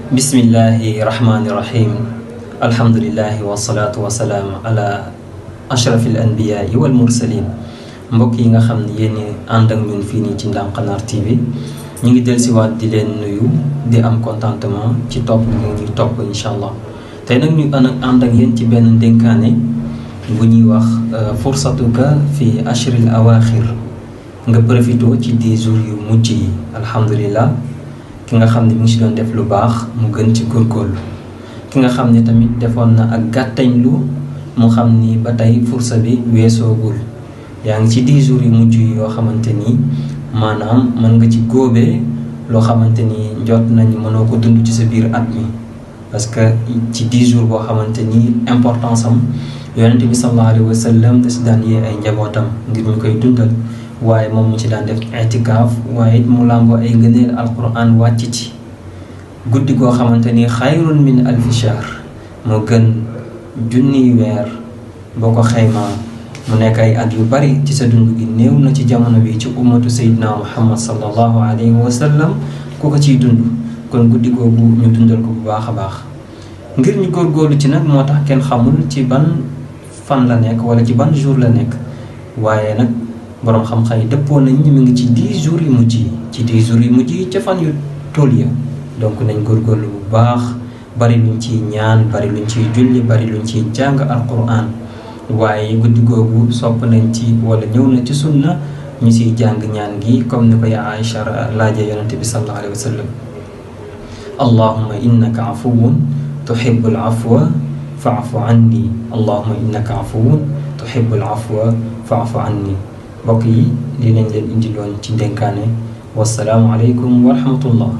bismillahi rahmaani rahim alhamdulillahi wasalaatu wasalaam ala ashrafil anbiyaai wal mursalin. mbokk yi nga xam ne yéen ànd ak ñun fii nii ci Ndanqanaar TV ñu ngi dellusiwaat di leen nuyu di am contentement ci topp bi ñuy topp incha allah. tey nag ñu ànd ak yéen ci benn ndénkaane bu ñuy wax fursatuka fi ashril awaaxir, nga profité ci 10 jours yu mujj yi. alhamdulillah, ki nga xam ne mi ngi si doon def lu baax mu gën ci góorgóorlu, ki nga xam ne tamit defoon na ak gàttañlu mu xam ni ba tey fursa bi weesoogul. yaa ngi ci 10 jours yu mujj yi yoo xamante ni maanaam mën nga ci góobee loo xamante ni njot nañ mënoo ko dund ci sa biir at mi, parce que ci 10 jours boo xamante ni importance am yonente bi sallallahu alayhi wa sallam da si daan yee ay njabootam ngir ñu koy dundal, waaye moom mu ci daan def itikaaf, waaye mu làmboo ay ngëneel alquran wàcc ci. guddi goo xamante ni xayrun min alfi shahr, moo gën junniy weer. boo ko xaymaa mu nekk ay at yu bari ci sa dund gi, néew na ci jamono bi ci ummatu sayyidina muhammad sallallahu alayhi wa sallam ku ko ciy dund. kon guddi googu ñu dundal ko bu baax a baax, ngir ñu góorgóorlu ci nag. moo tax kenn xamul ci ban fan la nekk wala ci ban jour la nekk, waaye nag boroom xam-xam yi dëppoo nañ ñu ngi ci 10 jours yu mujj yi, ci 10 jours yu mujj yi ca fan yu tool ya. donc nañ góorgóorlu bu baax, bari luñ ciy ñaan, bari luñ ciy julli, bari luñ ciy jàng alquran. waaye guddi googu sopp nañ ci wala ñëw na ci sunna ñu siy jàng ñaan gi comme ni ko ya Aïcha laajee yonente bi sallallahu alayhi wa sallam: allahumma innaka afuwun tuhibbul afwa fa'fu anni, allahumma innaka afuwun tuhibbul afwa fa'fu anni. mbokk yi lii lañ leen indiloon ci ndénkaane. wassalaamu aleykum wa rahmatullah.